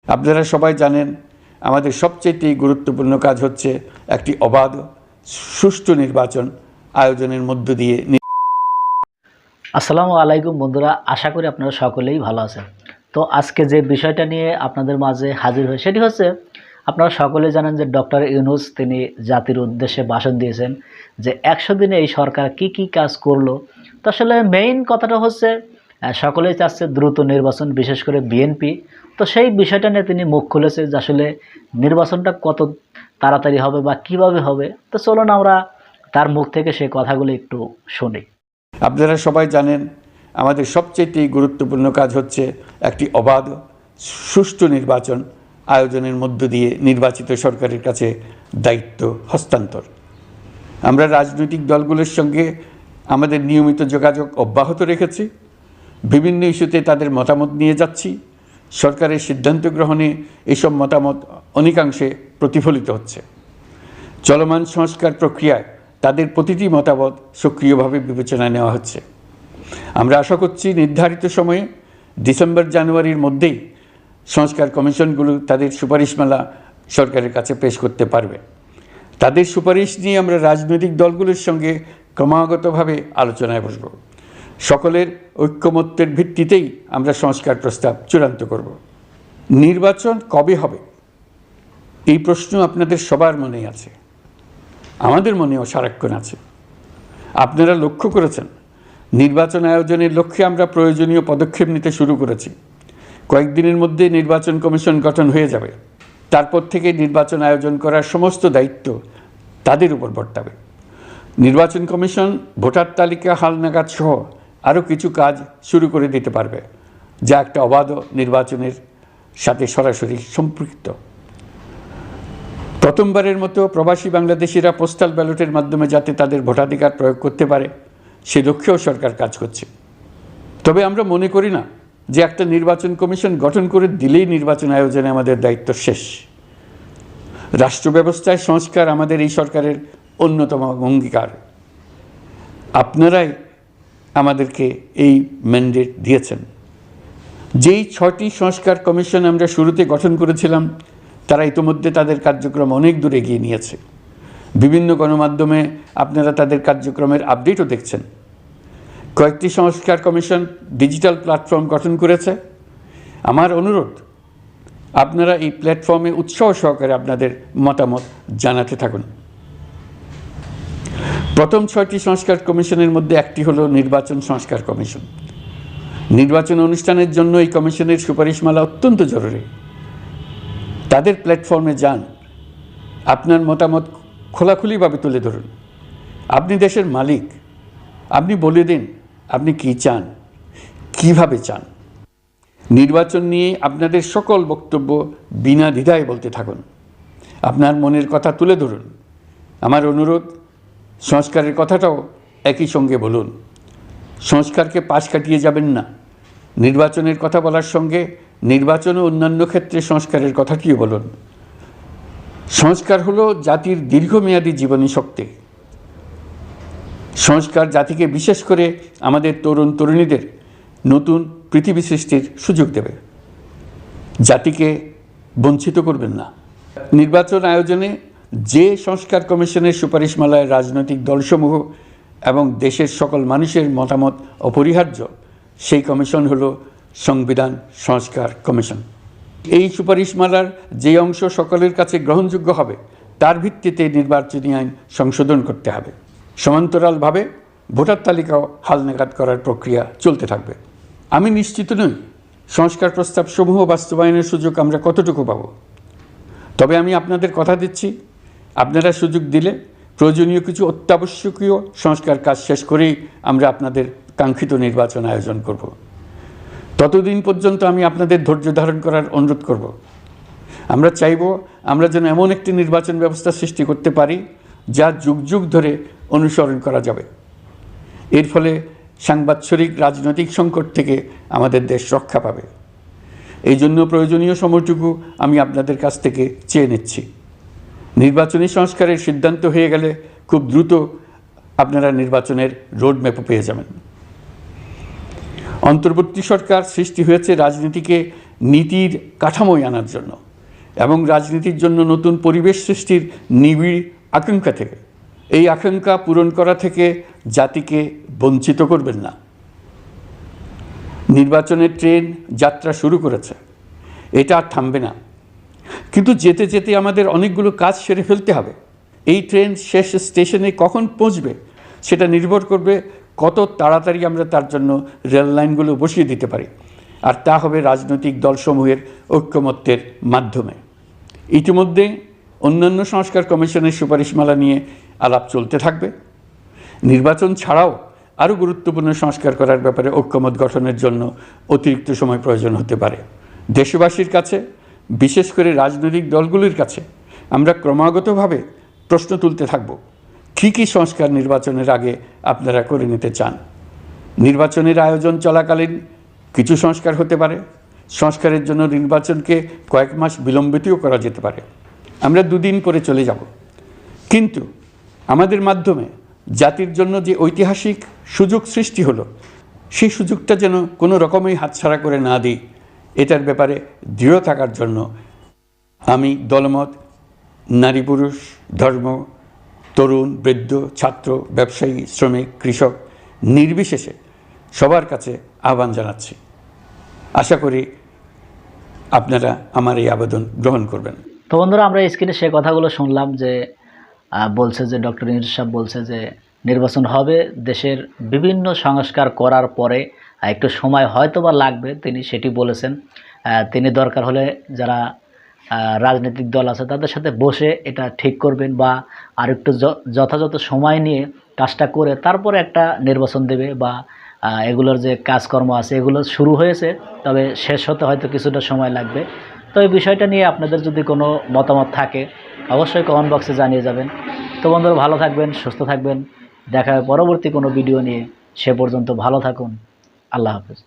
আপনারা সবাই জানেন আমাদের সবচেয়ে গুরুত্বপূর্ণ কাজ হচ্ছে একটি অবাধ সুষ্ঠু নির্বাচন আয়োজনের মধ্য দিয়ে। আসসালামু আলাইকুম বন্ধুরা, আশা করি আপনারা সকলেই ভালো আছেন। তো আজকে যে বিষয়টা নিয়ে আপনাদের মাঝে হাজির হই সেটি হচ্ছে, আপনারা সকলেই জানেন যে ডক্টর ইউনূস তিনি জাতির উদ্দেশ্যে ভাষণ দিয়েছেন যে 100 দিনে এই সরকার কি কি কাজ করলো। তো আসলে মেইন কথাটা হচ্ছে সকলেই চাচ্ছে দ্রুত নির্বাচন, বিশেষ করে বিএনপি। তো সেই বিষয়টা নিয়ে তিনি মুখ খুলেছে যে আসলে নির্বাচনটা কত তাড়াতাড়ি হবে বা কিভাবে হবে। তো চলুন আমরা তার মুখ থেকে সেই কথাগুলো একটু শুনি। আপনারা সবাই জানেন আমাদের সবচেয়ে গুরুত্বপূর্ণ কাজ হচ্ছে একটি অবাধ সুষ্ঠু নির্বাচন আয়োজনের মধ্য দিয়ে নির্বাচিত সরকারের কাছে দায়িত্ব হস্তান্তর। আমরা রাজনৈতিক দলগুলোর সঙ্গে আমাদের নিয়মিত যোগাযোগ অব্যাহত রেখেছি, বিভিন্ন ইস্যুতে তাদের মতামত নিয়ে যাচ্ছি। সরকারের সিদ্ধান্ত গ্রহণে এসব মতামত অনেকাংশে প্রতিফলিত হচ্ছে। চলমান সংস্কার প্রক্রিয়ায় তাদের প্রতিটি মতামত সক্রিয়ভাবে বিবেচনায় নেওয়া হচ্ছে। আমরা আশা করছি নির্ধারিত সময়ে ডিসেম্বর জানুয়ারির মধ্যেই সংস্কার কমিশনগুলো তাদের সুপারিশমালা সরকারের কাছে পেশ করতে পারবে। তাদের সুপারিশ নিয়ে আমরা রাজনৈতিক দলগুলোর সঙ্গে ক্রমাগতভাবে আলোচনায় বসব। সকলের ঐক্যমত্যের ভিত্তিতেই আমরা সংস্কার প্রস্তাব চূড়ান্ত করব। নির্বাচন কবে হবে এই প্রশ্ন আপনাদের সবার মনেই আছে, আমাদের মনেও সারাক্ষণ আছে। আপনারা লক্ষ্য করেছেন নির্বাচন আয়োজনের লক্ষ্যে আমরা প্রয়োজনীয় পদক্ষেপ নিতে শুরু করেছি। কয়েকদিনের মধ্যে নির্বাচন কমিশন গঠন হয়ে যাবে। তারপর থেকে নির্বাচন আয়োজন করার সমস্ত দায়িত্ব তাদের উপর বর্তাবে। নির্বাচন কমিশন ভোটার তালিকা হালনাগাদ সহ আরও কিছু কাজ শুরু করে দিতে পারবে, যা একটা অবাধ নির্বাচনের সাথে সরাসরি সম্পৃক্ত। প্রথমবারের মতো প্রবাসী বাংলাদেশিরা পোস্টাল ব্যালটের মাধ্যমে যাতে তাদের ভোটাধিকার প্রয়োগ করতে পারে সে লক্ষ্যেও সরকার কাজ করছে। তবে আমরা মনে করি না যে একটা নির্বাচন কমিশন গঠন করে দিলেই নির্বাচন আয়োজনে আমাদের দায়িত্ব শেষ। রাষ্ট্র ব্যবস্থায় সংস্কার আমাদের এই সরকারের অন্যতম অঙ্গীকার। আপনারাই আমাদেরকে এই ম্যান্ডেট দিয়েছেন। যেই 6টি সংস্কার কমিশন আমরা শুরুতে গঠন করেছিলাম তারা ইতিমধ্যে তাদের কার্যক্রম অনেক দূর এগিয়ে নিয়েছে। বিভিন্ন গণমাধ্যমে আপনারা তাদের কার্যক্রমের আপডেটও দেখছেন। কয়েকটি সংস্কার কমিশন ডিজিটাল প্ল্যাটফর্ম গঠন করেছে। আমার অনুরোধ, আপনারা এই প্ল্যাটফর্মে উৎসাহ সহকারে আপনাদের মতামত জানাতে থাকুন। প্রথম 6টি সংস্কার কমিশনের মধ্যে একটি হলো নির্বাচন সংস্কার কমিশন। নির্বাচন অনুষ্ঠানের জন্য এই কমিশনের সুপারিশমালা অত্যন্ত জরুরি। তাদের প্ল্যাটফর্মে যান, আপনার মতামত খোলাখুলিভাবে তুলে ধরুন। আপনি দেশের মালিক, আপনি বলে দিন আপনি কি চান, কিভাবে চান। নির্বাচন নিয়ে আপনাদের সকল বক্তব্য বিনা দ্বিধায় বলতে থাকুন। আপনার মনের কথা তুলে ধরুন। আমার অনুরোধ, সংস্কারের কথাটাও একই সঙ্গে বলুন। সংস্কারকে পাশ কাটিয়ে যাবেন না। নির্বাচনের কথা বলার সঙ্গে নির্বাচন ও অন্যান্য ক্ষেত্রে সংস্কারের কথাটিও বলুন। সংস্কার হলো জাতির দীর্ঘমেয়াদী জীবনী শক্তি। সংস্কার জাতিকে, বিশেষ করে আমাদের তরুণ তরুণীদের নতুন পৃথিবী সৃষ্টির সুযোগ দেবে। জাতিকে বঞ্চিত করবেন না। নির্বাচন আয়োজনে যে সংস্কার কমিশনের সুপারিশমালায় রাজনৈতিক দলসমূহ এবং দেশের সকল মানুষের মতামত অপরিহার্য, সেই কমিশন হলো সংবিধান সংস্কার কমিশন। এই সুপারিশমালার যে অংশ সকলের কাছে গ্রহণযোগ্য হবে তার ভিত্তিতে নির্বাচনী আইন সংশোধন করতে হবে। সমান্তরালভাবে ভোটার তালিকাও হালনাগাদ করার প্রক্রিয়া চলতে থাকবে। আমি নিশ্চিত নই সংস্কার প্রস্তাব সমূহ বাস্তবায়নের সুযোগ আমরা কতটুকু পাব। তবে আমি আপনাদের কথা দিচ্ছি, আপনারা সুযোগ দিলে প্রয়োজনীয় কিছু অত্যাবশ্যকীয় সংস্কার কাজ শেষ করেই আমরা আপনাদের কাঙ্ক্ষিত নির্বাচন আয়োজন করব। ততদিন পর্যন্ত আমি আপনাদের ধৈর্য ধারণ করার অনুরোধ করব। আমরা চাইব আমরা যেন এমন একটি নির্বাচন ব্যবস্থা সৃষ্টি করতে পারি যা যুগ যুগ ধরে অনুসরণ করা যাবে। এর ফলে সাংবৎসরিক রাজনৈতিক সংকট থেকে আমাদের দেশ রক্ষা পাবে। এই জন্য প্রয়োজনীয় সময়টুকু আমি আপনাদের কাছ থেকে চেয়ে নিচ্ছি। নির্বাচনী সংস্কারের সিদ্ধান্ত হয়ে গেলে খুব দ্রুত আপনারা নির্বাচনের রোডম্যাপও পেয়ে যাবেন। অন্তর্বর্তী সরকার সৃষ্টি হয়েছে রাজনীতিকে নীতির কাঠামোয় আনার জন্য এবং রাজনীতির জন্য নতুন পরিবেশ সৃষ্টির নিবিড় আকাঙ্ক্ষা থেকে, এই আকাঙ্ক্ষা পূরণ করা থেকে জাতিকে বঞ্চিত করবেন না। নির্বাচনের ট্রেন যাত্রা শুরু করেছে, এটা আর থামবে না, কিন্তু যেতে যেতে আমাদের অনেকগুলো কাজ সেরে ফেলতে হবে। এই ট্রেন শেষ স্টেশনে কখন পৌঁছবে সেটা নির্ভর করবে কত তাড়াতাড়ি আমরা তার জন্য রেল লাইনগুলো বসিয়ে দিতে পারি, আর তা হবে রাজনৈতিক দলসমূহের ঐক্যমত্যের মাধ্যমে। ইতিমধ্যে অন্যান্য সংস্কার কমিশনের সুপারিশমালা নিয়ে আলাপ চলতে থাকবে। নির্বাচন ছাড়াও আরও গুরুত্বপূর্ণ সংস্কার করার ব্যাপারে ঐক্যমত গঠনের জন্য অতিরিক্ত সময় প্রয়োজন হতে পারে। দেশবাসীর কাছে, বিশেষ করে রাজনৈতিক দলগুলির কাছে আমরা ক্রমাগতভাবে প্রশ্ন তুলতে থাকব, কী কী সংস্কার নির্বাচনের আগে আপনারা করে নিতে চান। নির্বাচনের আয়োজন চলাকালীন কিছু সংস্কার হতে পারে, সংস্কারের জন্য নির্বাচনকে কয়েক মাস বিলম্বিতও করা যেতে পারে। আমরা দুদিন পরে চলে যাব, কিন্তু আমাদের মাধ্যমে জাতির জন্য যে ঐতিহাসিক সুযোগ সৃষ্টি হলো, সেই সুযোগটা যেন কোনো রকমই হাতছাড়া করে না দিই, এটার ব্যাপারে দৃঢ় থাকার জন্য আমি দলমত, নারী পুরুষ, ধর্ম, তরুণ, বৃদ্ধ, ছাত্র, ব্যবসায়ী, শ্রমিক, কৃষক নির্বিশেষে সবার কাছে আহ্বান জানাচ্ছি। আশা করি আপনারা আমার এই আবেদন গ্রহণ করবেন। তো বন্ধুরা, আমরা স্ক্রিনে সে কথাগুলো শুনলাম যে বলছে যে ডক্টর ইউনূস সাহেব বলছে যে নির্বাচন হবে, দেশের বিভিন্ন সংস্কার করার পরে একটু সময় হয়তো বা লাগবে, তিনি সেটি বলেছেন। তিনি দরকার হলে যারা রাজনৈতিক দল আছে তাদের সাথে বসে এটা ঠিক করবেন বা আর একটু যথাযথ সময় নিয়ে কাজটা করে তারপরে একটা নির্বাচন দেবে, বা এগুলোর যে কাজকর্ম আছে এগুলো শুরু হয়েছে, তবে শেষ হতে হয়তো কিছুটা সময় লাগবে। তো এই বিষয়টা নিয়ে আপনাদের যদি কোনো মতামত থাকে অবশ্যই কমেন্ট বক্সে জানিয়ে যাবেন। তো বন্ধুরা, ভালো থাকবেন, সুস্থ থাকবেন, দেখা হবে পরবর্তী কোনো ভিডিও নিয়ে। সে পর্যন্ত ভালো থাকুন। আল্লাহ হাফেজ।